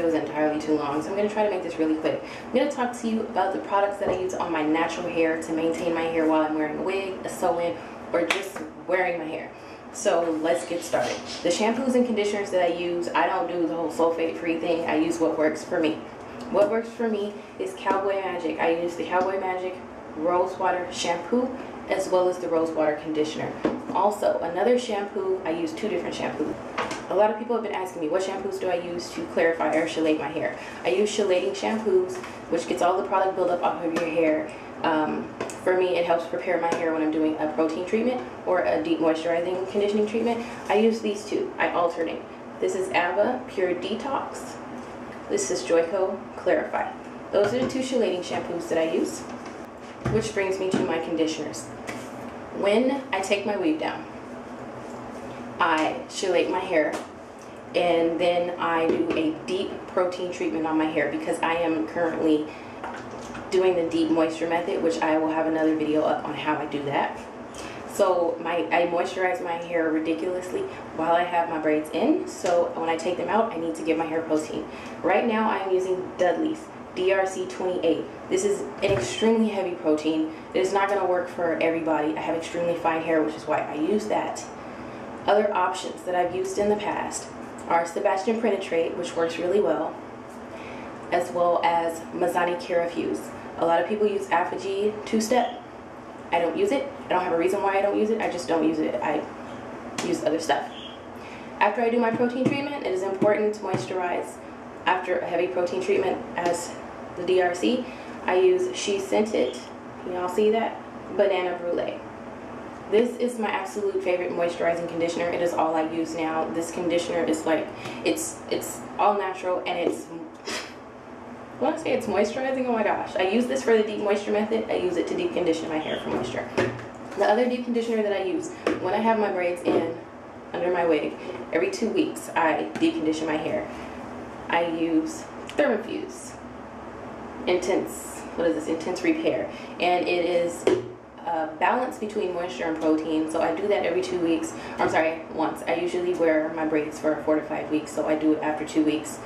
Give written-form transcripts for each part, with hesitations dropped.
video is entirely too long, so I'm going to try to make this really quick. I'm going to talk to you about the products that I use on my natural hair to maintain my hair while I'm wearing a wig, a sew-in, or just wearing my hair. So let's get started. The shampoos and conditioners that I use, I don't do the whole sulfate-free thing. I use what works for me. What works for me is Cowboy Magic. I use the Cowboy Magic Rosewater shampoo as well as the Rosewater conditioner. Also, another shampoo, I use 2 different shampoos. A lot of people have been asking me, what shampoos do I use to clarify or chelate my hair? I use chelating shampoos, which gets all the product buildup off of your hair. For me, it helps prepare my hair when I'm doing a protein treatment or a deep moisturizing conditioning treatment. I use these 2. I alternate. This is Abba Detox. This is Joico Clarify. Those are the 2 chelating shampoos that I use. Which brings me to my conditioners. When I take my weave down, I chelate my hair, and then I do a deep protein treatment on my hair because I am currently doing the deep moisture method, which I will have another video up on how I do that. So I moisturize my hair ridiculously while I have my braids in, so when I take them out, I need to give my hair protein. Right now I am using Dudley's DRC 28. This is an extremely heavy protein. It is not going to work for everybody. I have extremely fine hair, which is why I use that. Other options that I've used in the past are Sebastian Penetrate, which works really well as Mazzani Thermafuse. A lot of people use Affinity 2-step. I don't use it. I don't have a reason why I don't use it. I just don't use it. I use other stuff. After I do my protein treatment, it is important to moisturize. After a heavy protein treatment as the DRC, I use Shescentit, y'all see that? Banana Brulee. This is my absolute favorite moisturizing conditioner. It is all I use now. This conditioner is like, it's all natural, and it's, when I say it's moisturizing, oh my gosh. I use this for the deep moisture method. I use it to deep condition my hair for moisture. The other deep conditioner that I use, when I have my braids in under my wig, every 2 weeks I deep condition my hair. I use Thermafuse Intense Repair, and it is a balance between moisture and protein. So I do that every 2 weeks. I'm sorry, once. I usually wear my braids for 4 to 5 weeks, so I do it after 2 weeks,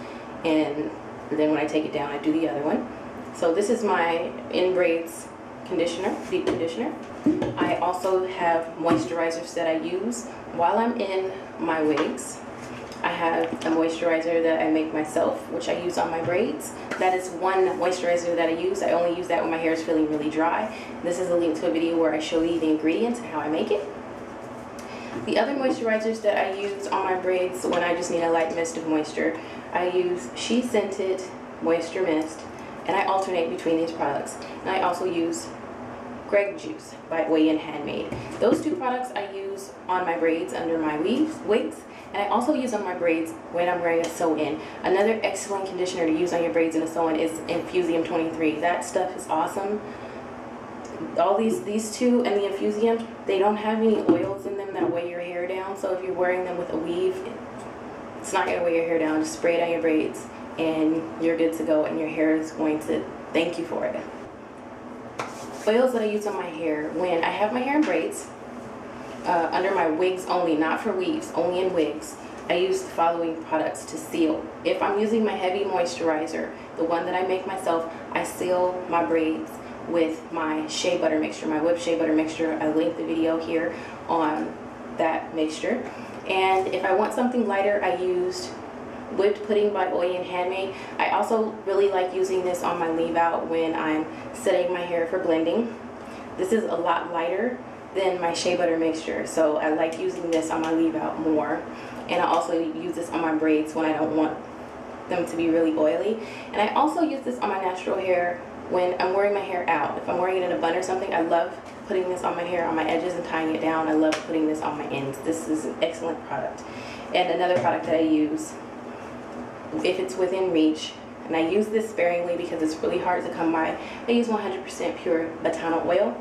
and then when I take it down, I do the other one. So this is my in braids conditioner, deep conditioner. I also have moisturizers that I use while I'm in my wigs. I have a moisturizer that I make myself, which I use on my braids. That is one moisturizer that I use. I only use that when my hair is feeling really dry. This is a link to a video where I show you the ingredients and how I make it. The other moisturizers that I use on my braids when I just need a light mist of moisture, I use Shescentit Moisture Mist, and I alternate between these products. And I also use Greg Juice by Oyin Handmade. Those 2 products I use on my braids under my wigs. And I also use on my braids when I'm wearing a sew-in. Another excellent conditioner to use on your braids in a sew-in is Infusium 23. That stuff is awesome. All these 2 and the Infusium, they don't have any oils in them that weigh your hair down. So if you're wearing them with a weave, it's not going to weigh your hair down. Just spray it on your braids and you're good to go, and your hair is going to thank you for it. Oils that I use on my hair when I have my hair in braids, under my wigs only, not for weaves, only in wigs, I use the following products to seal. If I'm using my heavy moisturizer, the one that I make myself, I seal my braids with my shea butter mixture, my whipped shea butter mixture. I link the video here on that mixture. And if I want something lighter, I used Whipped Pudding by Oyin Handmade. I also really like using this on my leave out when I'm setting my hair for blending. This is a lot lighter than my shea butter mixture, so I like using this on my leave out more. And I also use this on my braids when I don't want them to be really oily. And I also use this on my natural hair when I'm wearing my hair out. If I'm wearing it in a bun or something, I love putting this on my hair, on my edges, and tying it down. I love putting this on my ends. This is an excellent product. And another product that I use, if it's within reach, and I use this sparingly because it's really hard to come by, I use 100% pure Batana oil,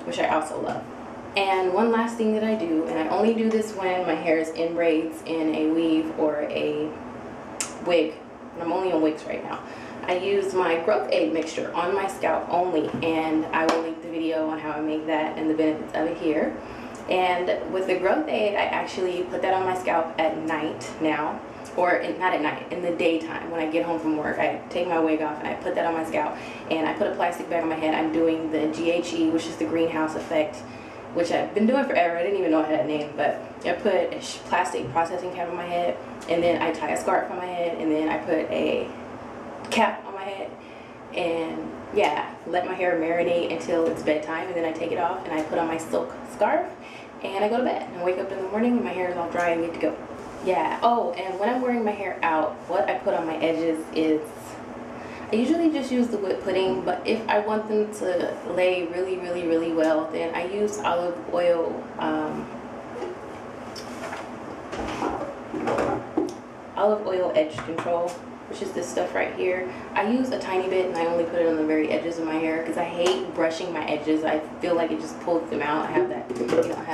which I also love. And one last thing that I do, and I only do this when my hair is in braids, in a weave, or a wig, and I'm only on wigs right now, I use my growth aid mixture on my scalp only, and I will link the video on how I make that and the benefits of it here. And with the growth aid, I actually put that on my scalp at night now, or not at night, in the daytime when I get home from work, I take my wig off and I put that on my scalp, and I put a plastic bag on my head. I'm doing the GHE, which is the greenhouse effect, which I've been doing forever. I didn't even know it had a name, but I put a plastic processing cap on my head, and then I tie a scarf on my head, and then I put a cap on my head, and yeah, let my hair marinate until it's bedtime, and then I take it off and I put on my silk scarf, and I go to bed and wake up in the morning and my hair is all dry and good to go. Yeah. Oh, and when I'm wearing my hair out, what I put on my edges is, I usually just use the whipped pudding, but if I want them to lay really, really, really well, then I use olive oil, edge control, which is this stuff right here. I use a tiny bit and I only put it on the very edges of my hair because I hate brushing my edges. I feel like it just pulls them out. I have that, you know, I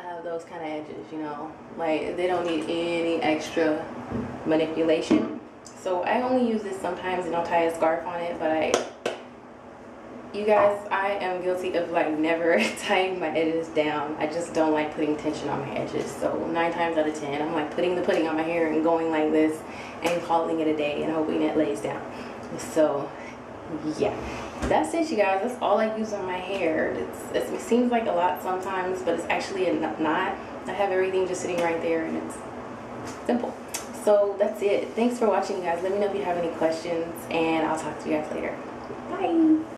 have those kind of edges, you know, like they don't need any extra manipulation. So I only use this sometimes and I'll tie a scarf on it, but you guys, I am guilty of like never tying my edges down. I just don't like putting tension on my edges. So 9 times out of 10, I'm like putting the pudding on my hair and going like this and calling it a day and hoping it lays down. So yeah, that's it, you guys. That's all I use on my hair. It seems like a lot sometimes, but it's actually not. I have everything just sitting right there and it's simple. So that's it. Thanks for watching, you guys. Let me know if you have any questions, and I'll talk to you guys later. Bye.